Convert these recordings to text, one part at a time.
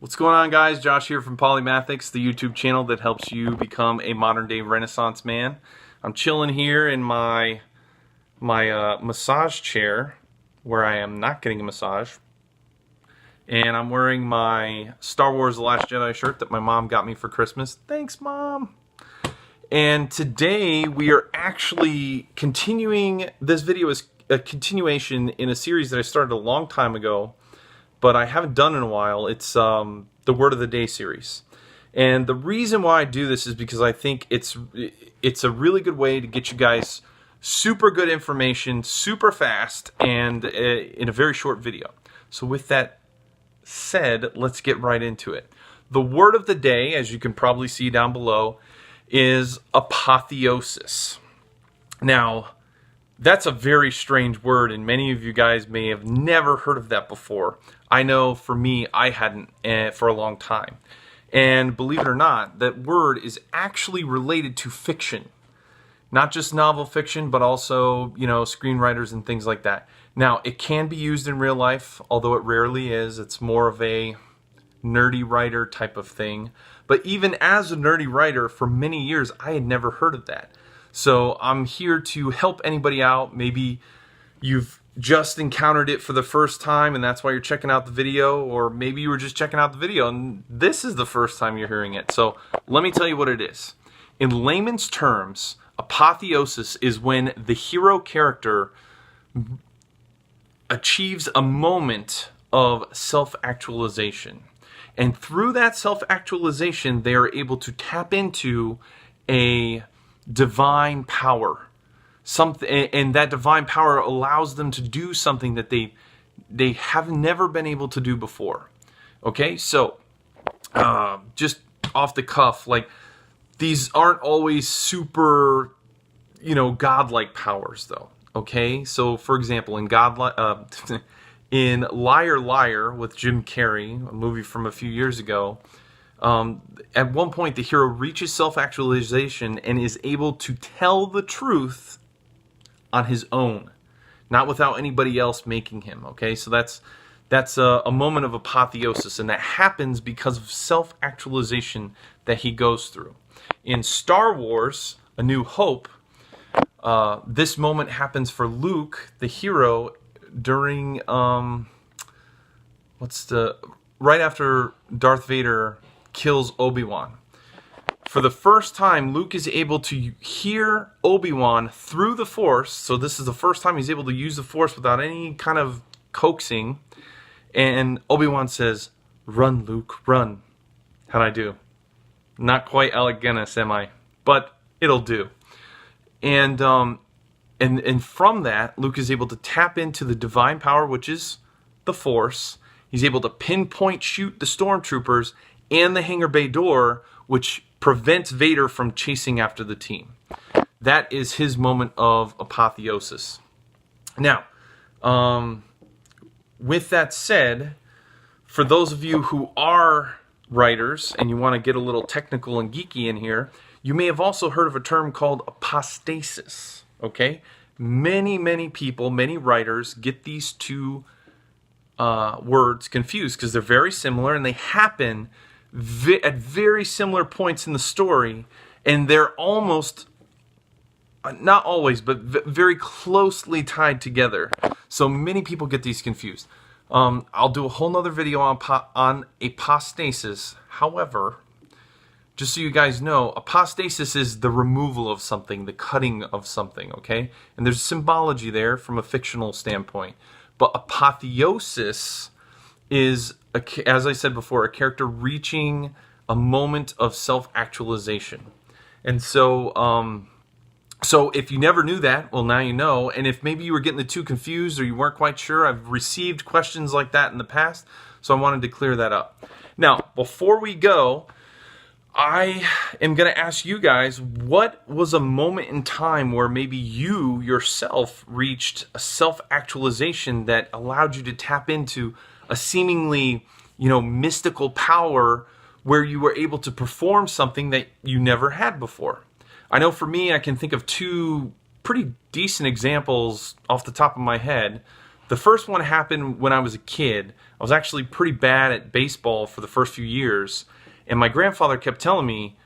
What's going on, guys? Josh here from Polymathics, the YouTube channel that helps you become a modern-day Renaissance man. I'm chilling here in my massage chair, where I am not getting a massage, and I'm wearing my Star Wars The Last Jedi shirt that my mom got me for Christmas. Thanks, Mom! And today we are actually continuing. This video is a continuation in a series that I started a long time ago, but I haven't done in a while. It's the Word of the Day series. And the reason why I do this is because I think it's a really good way to get you guys super good information, super fast, and in a very short video. So with that said, let's get right into it. The word of the day, as you can probably see down below, is apotheosis. Now, that's a very strange word, and many of you guys may have never heard of that before. I know for me, I hadn't for a long time. And believe it or not, that word is actually related to fiction. Not just novel fiction, but also, screenwriters and things like that. Now, it can be used in real life, although it rarely is. It's more of a nerdy writer type of thing. But even as a nerdy writer, for many years, I had never heard of that. So I'm here to help anybody out. Maybe you've just encountered it for the first time and that's why you're checking out the video, or maybe you were just checking out the video and this is the first time you're hearing it. So let me tell you what it is. In layman's terms, apotheosis is when the hero character achieves a moment of self-actualization. And through that self-actualization, they are able to tap into a divine power. And that divine power allows them to do something that they have never been able to do before. Okay, so just off the cuff, like, these aren't always super, godlike powers, though. Okay, so for example, in Liar Liar with Jim Carrey, a movie from a few years ago, at one point the hero reaches self-actualization and is able to tell the truth on his own, not without anybody else making him. Okay, so that's a moment of apotheosis, and that happens because of self-actualization that he goes through. In Star Wars A New Hope, this moment happens for Luke, the hero, during right after Darth Vader kills Obi-Wan. For the first time, Luke is able to hear Obi-Wan through the Force. So this is the first time he's able to use the Force without any kind of coaxing. And Obi-Wan says, "Run, Luke, run." How'd I do? Not quite Alec Guinness, am I? But it'll do. And from that, Luke is able to tap into the divine power, which is the Force. He's able to pinpoint shoot the stormtroopers and the hangar bay door, which prevents Vader from chasing after the team. That is his moment of apotheosis. Now, with that said, for those of you who are writers and you want to get a little technical and geeky in here, you may have also heard of a term called apostasis. Okay? Many people, many writers get these two words confused because they're very similar and they happen at very similar points in the story, and they're almost, not always, but very closely tied together. So many people get these confused. I'll do a whole nother video on apostasis. However, just so you guys know, apostasis is the removal of something, the cutting of something, okay? And there's symbology there from a fictional standpoint. But apotheosis is, as I said before, a character reaching a moment of self-actualization. And so, so if you never knew that, well, now you know. And if maybe you were getting the two confused or you weren't quite sure, I've received questions like that in the past, so I wanted to clear that up. Now, before we go, I am going to ask you guys, what was a moment in time where maybe you yourself reached a self-actualization that allowed you to tap into a seemingly, mystical power where you were able to perform something that you never had before? I know for me, I can think of two pretty decent examples off the top of my head. The first one happened when I was a kid. I was actually pretty bad at baseball for the first few years, and my grandfather kept telling me,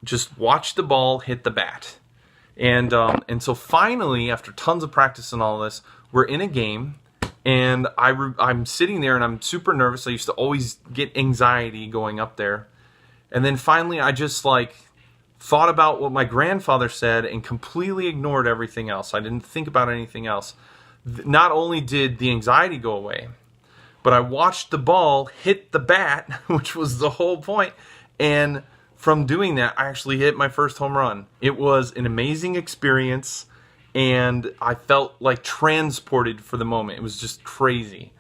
just watch the ball hit the bat. And so finally, after tons of practice and all this, we're in a game, and I'm sitting there and I'm super nervous. I used to always get anxiety going up there. And then finally I just like thought about what my grandfather said and completely ignored everything else. I didn't think about anything else. Not only did the anxiety go away, but I watched the ball hit the bat, which was the whole point. And from doing that, I actually hit my first home run. It was an amazing experience, and I felt like transported for the moment. It was just crazy.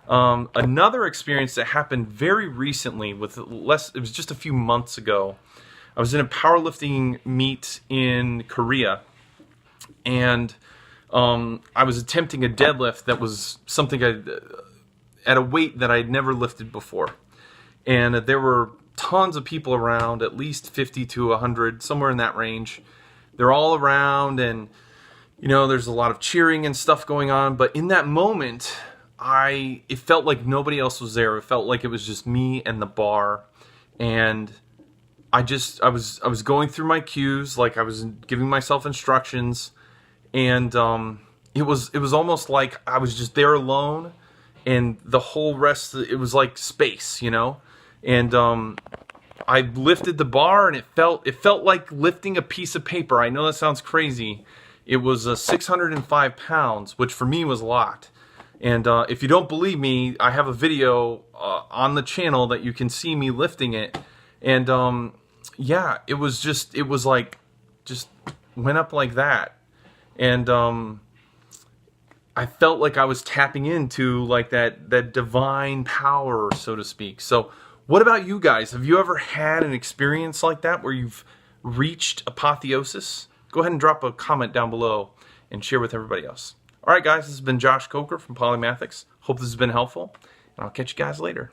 Another experience that happened very recently, it was just a few months ago. I was in a powerlifting meet in Korea, and I was attempting a deadlift that was something at a weight that I had never lifted before. And there were tons of people around, at least 50 to 100, somewhere in that range. They're all around, and there's a lot of cheering and stuff going on. But in that moment, it felt like nobody else was there. It felt like it was just me and the bar. And I was going through my cues, like I was giving myself instructions, and it was almost like I was just there alone, and the whole rest, it was like space, And I lifted the bar, and it felt like lifting a piece of paper. I know that sounds crazy. It was 605 pounds, which for me was a lot. And if you don't believe me, I have a video on the channel that you can see me lifting it. And yeah, it was like just went up like that. And I felt like I was tapping into like that divine power, so to speak. So what about you guys? Have you ever had an experience like that where you've reached apotheosis? Go ahead and drop a comment down below and share with everybody else. All right, guys, this has been Josh Coker from Polymathics. Hope this has been helpful, and I'll catch you guys later.